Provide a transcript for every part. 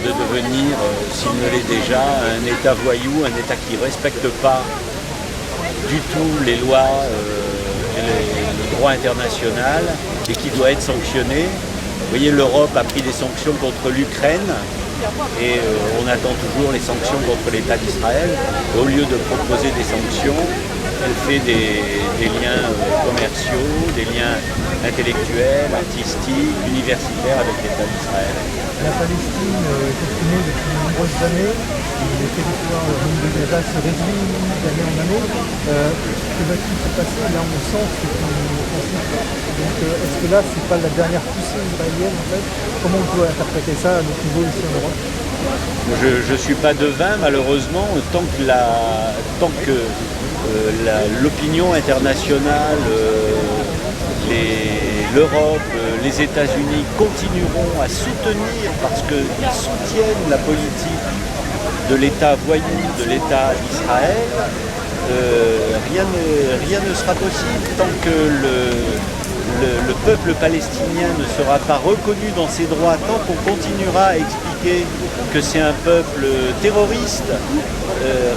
de devenir, s'il ne l'est déjà, un État voyou, un État qui ne respecte pas du tout les lois et le droit international et qui doit être sanctionné. Vous voyez, l'Europe a pris des sanctions contre l'Ukraine et on attend toujours les sanctions contre l'État d'Israël. Au lieu de proposer des sanctions, elle fait des liens commerciaux, des liens intellectuels, artistiques, universitaires avec l'État d'Israël. La Palestine est opprimée depuis de nombreuses années. Les territoires, le nombre de Gaza se réduit d'année en année. Que va-t-il se passer? Là, on sent que c'est une offensive. Donc, est-ce que là, c'est pas la dernière poussée israélienne en fait? Comment on peut interpréter ça à notre niveau ici en Europe? Je ne suis pas devin, malheureusement, tant que l'opinion internationale, l'Europe, les États-Unis continueront à soutenir, parce qu'ils soutiennent la politique de l'État voyou, de l'État d'Israël, rien ne sera possible tant que le peuple palestinien ne sera pas reconnu dans ses droits, tant qu'on continuera à expliquer que c'est un peuple terroriste,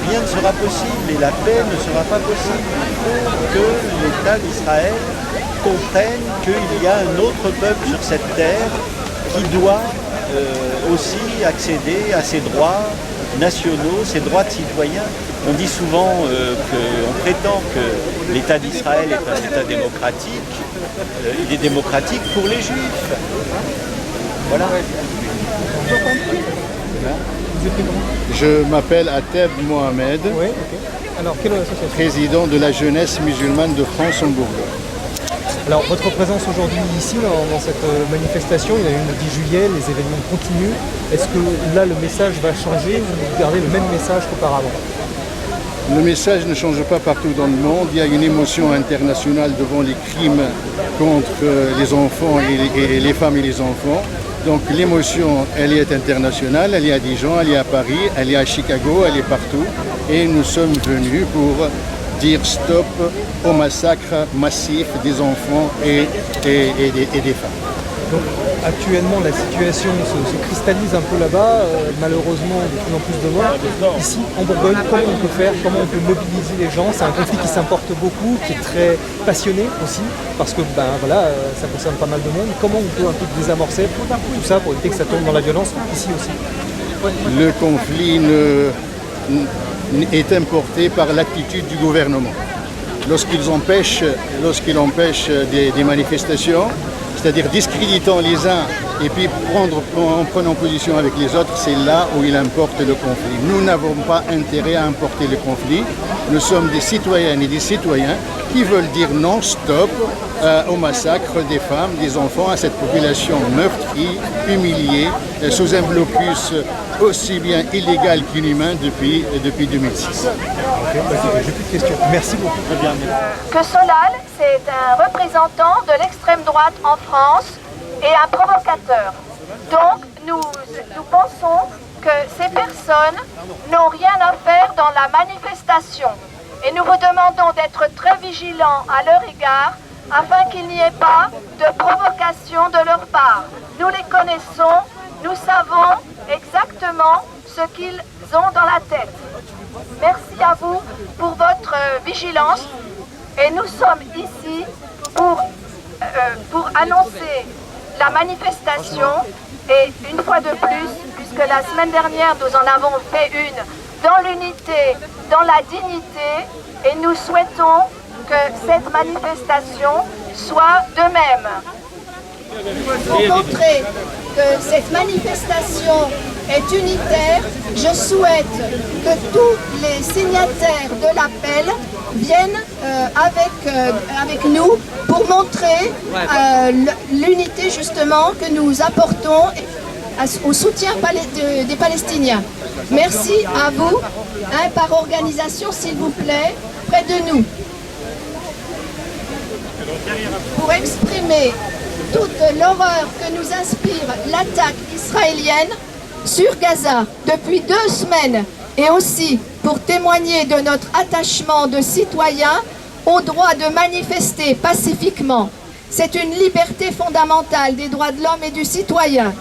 rien ne sera possible et la paix ne sera pas possible. Il faut que l'État d'Israël comprenne qu'il y a un autre peuple sur cette terre qui doit aussi accéder à ses droits nationaux, ses droits de citoyen. On dit souvent on prétend que l'État d'Israël est un État démocratique. Il est démocratique pour les Juifs. Voilà. Je m'appelle Ateb Mohamed, Oui, ok. Alors, quelle association? président de la jeunesse musulmane de France en Bourgogne. Alors, votre présence aujourd'hui ici, dans cette manifestation, il y a eu le 10 juillet, les événements continuent. Est-ce que là, le message va changer ou vous gardez le même message qu'auparavant? Le message ne change pas partout dans le monde. Il y a une émotion internationale devant les crimes contre les enfants et les femmes et les enfants. Donc l'émotion, elle est internationale, elle est à Dijon, elle est à Paris, elle est à Chicago, elle est partout. Et nous sommes venus pour dire stop au massacre massif des enfants et des femmes. Donc, actuellement, la situation se cristallise un peu là-bas, malheureusement, de plus en plus de morts. Ici, en Bourgogne, comment on peut faire? Comment on peut mobiliser les gens? C'est un conflit qui s'importe beaucoup, qui est très passionné aussi, parce que ça concerne pas mal de monde. Comment on peut un peu désamorcer tout ça pour éviter que ça tombe dans la violence ici aussi? Le conflit est importé par l'attitude du gouvernement. Lorsqu'ils empêchent des manifestations, c'est-à-dire discréditant les uns et puis en prenant position avec les autres, c'est là où il importe le conflit. Nous n'avons pas intérêt à importer le conflit. Nous sommes des citoyennes et des citoyens qui veulent dire non, stop au massacre des femmes, des enfants, à cette population meurtrie, humiliée, sous un blocus aussi bien illégal qu'inhumain depuis 2006. J'ai plus de questions. Merci beaucoup. Très bien. Que Solal, c'est un représentant de l'extrême droite en France et un provocateur. Donc, nous pensons que ces personnes n'ont rien à faire dans la manifestation. Et nous vous demandons d'être très vigilants à leur égard afin qu'il n'y ait pas de provocation de leur part. Nous les connaissons, nous savons exactement ce qu'ils ont dans la tête. Merci à vous pour votre vigilance et nous sommes ici pour annoncer la manifestation et une fois de plus, puisque la semaine dernière nous en avons fait une dans l'unité, dans la dignité et nous souhaitons que cette manifestation soit de même. Pour montrer que cette manifestation est unitaire, je souhaite que tous les signataires de l'appel viennent avec nous pour montrer l'unité justement que nous apportons au soutien des Palestiniens. Merci à vous, par organisation s'il vous plaît, près de nous. Pour exprimer toute l'horreur que nous inspire l'attaque israélienne sur Gaza depuis 2 semaines et aussi pour témoigner de notre attachement de citoyens au droit de manifester pacifiquement. C'est une liberté fondamentale des droits de l'homme et du citoyen.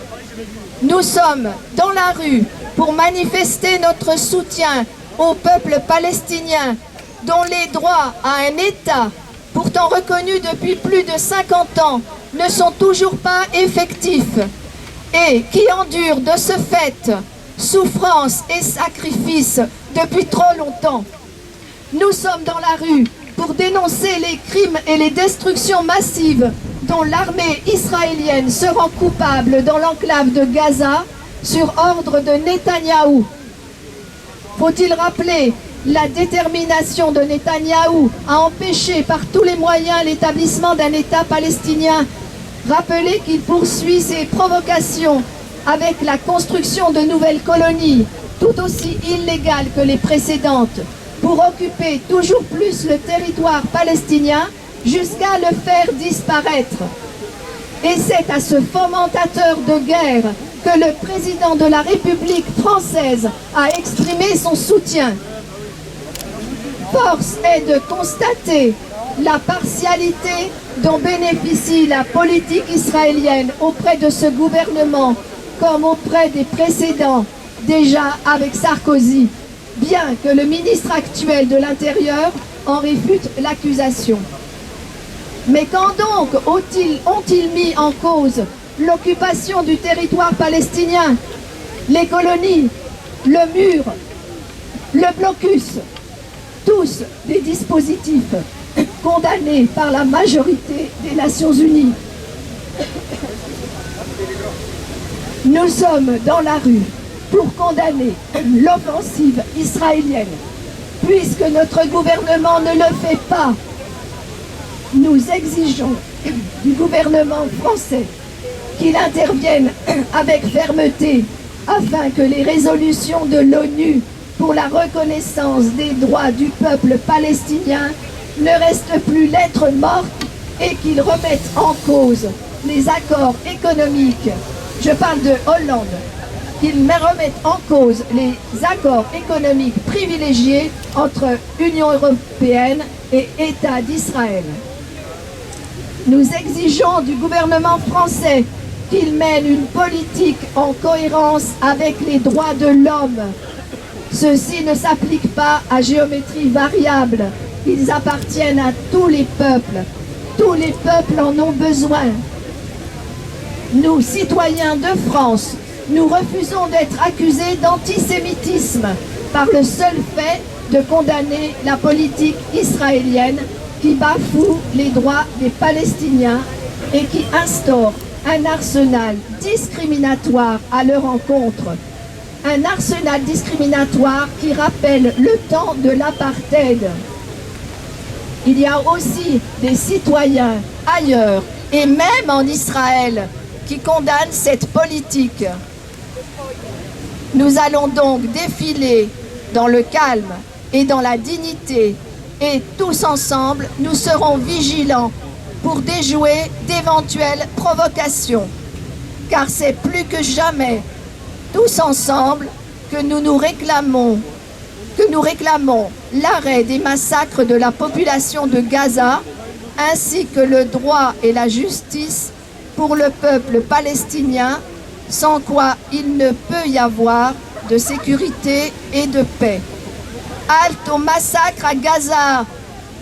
Nous sommes dans la rue pour manifester notre soutien au peuple palestinien dont les droits à un État, pourtant reconnus depuis plus de 50 ans, ne sont toujours pas effectifs et qui endurent de ce fait souffrance et sacrifices depuis trop longtemps. Nous sommes dans la rue pour dénoncer les crimes et les destructions massives dont l'armée israélienne se rend coupable dans l'enclave de Gaza sur ordre de Netanyahou. Faut-il rappeler la détermination de Netanyahou à empêcher par tous les moyens l'établissement d'un État palestinien? Rappeler qu'il poursuit ses provocations avec la construction de nouvelles colonies, tout aussi illégales que les précédentes, pour occuper toujours plus le territoire palestinien jusqu'à le faire disparaître. Et c'est à ce fomentateur de guerre que le président de la République française a exprimé son soutien. Force est de constater la partialité dont bénéficie la politique israélienne auprès de ce gouvernement, comme auprès des précédents, déjà avec Sarkozy, bien que le ministre actuel de l'Intérieur en réfute l'accusation. Mais quand donc ont-ils mis en cause l'occupation du territoire palestinien, les colonies, le mur, le blocus, tous des dispositifs condamnés par la majorité des Nations Unies? Nous sommes dans la rue pour condamner l'offensive israélienne. Puisque notre gouvernement ne le fait pas, nous exigeons du gouvernement français qu'il intervienne avec fermeté afin que les résolutions de l'ONU pour la reconnaissance des droits du peuple palestinien ne restent plus lettre morte et qu'il remette en cause les accords économiques. Je parle de Hollande. Qu'ils remettent en cause les accords économiques privilégiés entre Union européenne et État d'Israël. Nous exigeons du gouvernement français qu'il mène une politique en cohérence avec les droits de l'homme. Ceux-ci ne s'appliquent pas à géométrie variable. Ils appartiennent à tous les peuples. Tous les peuples en ont besoin. Nous, citoyens de France, nous refusons d'être accusés d'antisémitisme par le seul fait de condamner la politique israélienne qui bafoue les droits des Palestiniens et qui instaure un arsenal discriminatoire à leur encontre. Un arsenal discriminatoire qui rappelle le temps de l'apartheid. Il y a aussi des citoyens ailleurs et même en Israël qui condamnent cette politique. Nous allons donc défiler dans le calme et dans la dignité et tous ensemble, nous serons vigilants pour déjouer d'éventuelles provocations. Car c'est plus que jamais, tous ensemble, que nous réclamons l'arrêt des massacres de la population de Gaza, ainsi que le droit et la justice pour le peuple palestinien, sans quoi il ne peut y avoir de sécurité et de paix. Halte au massacre à Gaza!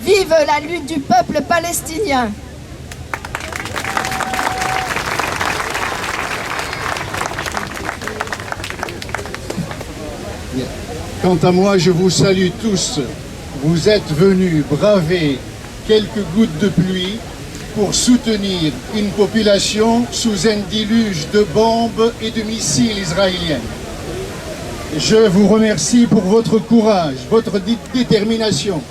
Vive la lutte du peuple palestinien! Quant à moi, je vous salue tous. Vous êtes venus braver quelques gouttes de pluie pour soutenir une population sous un déluge de bombes et de missiles israéliens. Je vous remercie pour votre courage, votre détermination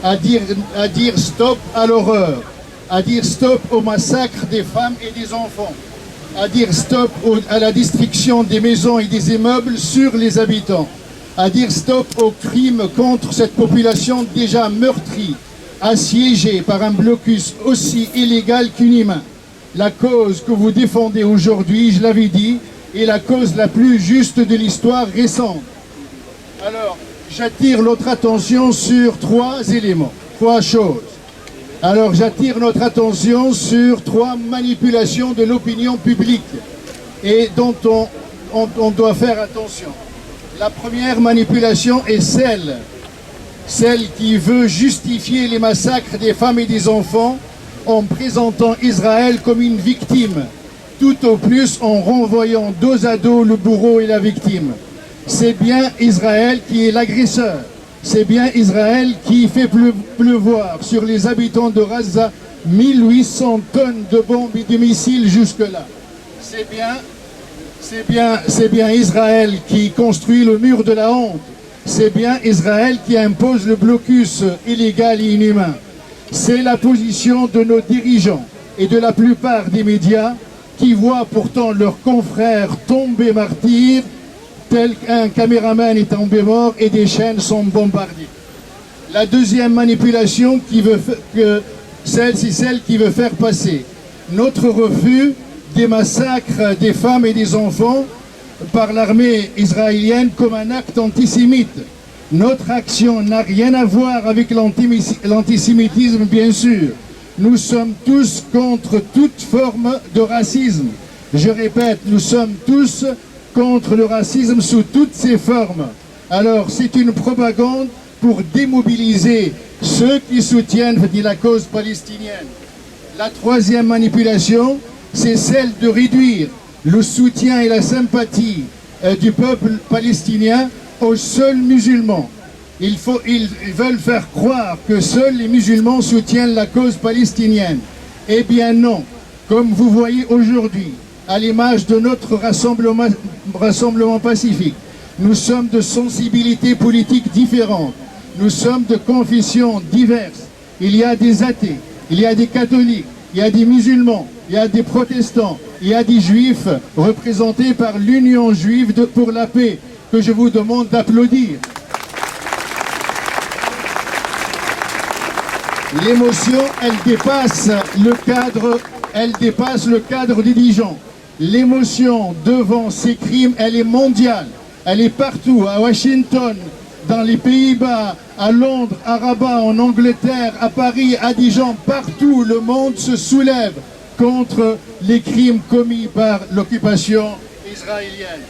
à dire stop à l'horreur, à dire stop au massacre des femmes et des enfants, à dire stop à la destruction des maisons et des immeubles sur les habitants, à dire stop aux crimes contre cette population déjà meurtrie, assiégée par un blocus aussi illégal qu'inhumain. La cause que vous défendez aujourd'hui, je l'avais dit, est la cause la plus juste de l'histoire récente. Alors, j'attire notre attention sur trois éléments, trois choses. Alors, j'attire notre attention sur trois manipulations de l'opinion publique et dont on on doit faire attention. La première manipulation est celle qui veut justifier les massacres des femmes et des enfants en présentant Israël comme une victime, tout au plus en renvoyant dos à dos le bourreau et la victime. C'est bien Israël qui est l'agresseur. C'est bien Israël qui fait pleuvoir sur les habitants de Gaza 1800 tonnes de bombes et de missiles jusque-là. C'est bien Israël qui construit le mur de la honte. C'est bien Israël qui impose le blocus illégal et inhumain. C'est la position de nos dirigeants et de la plupart des médias qui voient pourtant leurs confrères tomber martyrs, tel qu'un caméraman est tombé mort et des chaînes sont bombardées. La deuxième manipulation c'est celle qui veut faire passer notre refus des massacres des femmes et des enfants par l'armée israélienne comme un acte antisémite. Notre action n'a rien à voir avec l'antisémitisme, bien sûr. Nous sommes tous contre toute forme de racisme. Je répète, nous sommes tous contre le racisme sous toutes ses formes. Alors, c'est une propagande pour démobiliser ceux qui soutiennent la cause palestinienne. La troisième manipulation, c'est celle de réduire le soutien et la sympathie du peuple palestinien aux seuls musulmans. Ils veulent faire croire que seuls les musulmans soutiennent la cause palestinienne. Eh bien non, comme vous voyez aujourd'hui, à l'image de notre rassemblement pacifique, nous sommes de sensibilités politiques différentes, nous sommes de confessions diverses. Il y a des athées, il y a des catholiques, il y a des musulmans, il y a des protestants, il y a des juifs représentés par l'Union juive pour la paix, que je vous demande d'applaudir. L'émotion, elle dépasse le cadre des dirigeants. L'émotion devant ces crimes, elle est mondiale. Elle est partout, à Washington, dans les Pays-Bas, à Londres, à Rabat, en Angleterre, à Paris, à Dijon, partout le monde se soulève contre les crimes commis par l'occupation israélienne.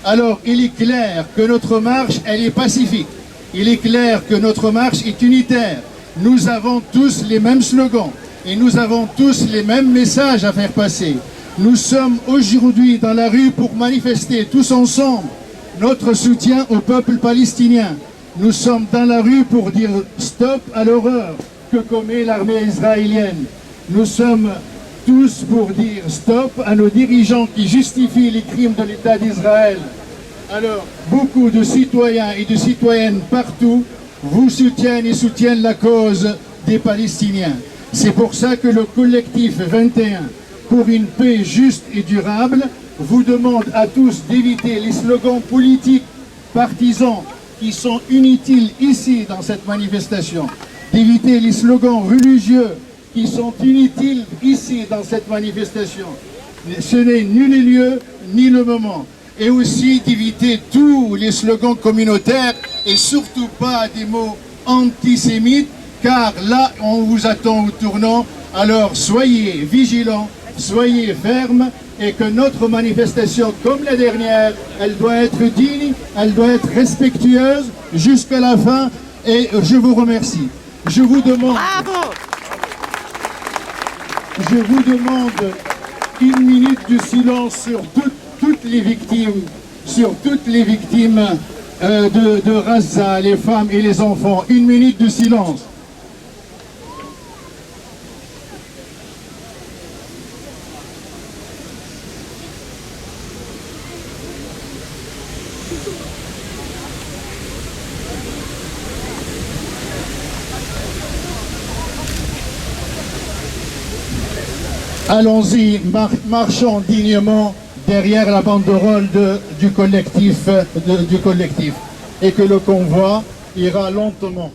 Alors, il est clair que notre marche, elle est pacifique. Il est clair que notre marche est unitaire. Nous avons tous les mêmes slogans et nous avons tous les mêmes messages à faire passer. Nous sommes aujourd'hui dans la rue pour manifester tous ensemble notre soutien au peuple palestinien. Nous sommes dans la rue pour dire stop à l'horreur que commet l'armée israélienne. Nous sommes tous pour dire stop à nos dirigeants qui justifient les crimes de l'État d'Israël. Alors, beaucoup de citoyens et de citoyennes partout vous soutiennent et soutiennent la cause des Palestiniens. C'est pour ça que le collectif 21 pour une paix juste et durable vous demande à tous d'éviter les slogans politiques partisans qui sont inutiles ici dans cette manifestation, d'éviter les slogans religieux qui sont inutiles ici dans cette manifestation. Ce n'est ni le lieu ni le moment. Et aussi d'éviter tous les slogans communautaires et surtout pas des mots antisémites, car là on vous attend au tournant. Alors soyez vigilants, soyez fermes, et que notre manifestation, comme la dernière, elle doit être digne, elle doit être respectueuse jusqu'à la fin. Et je vous remercie. Je vous demande une minute de silence sur toutes les victimes, de Gaza, les femmes et les enfants. Une minute de silence. Allons-y, marchons dignement derrière la banderole du collectif, et que le convoi ira lentement.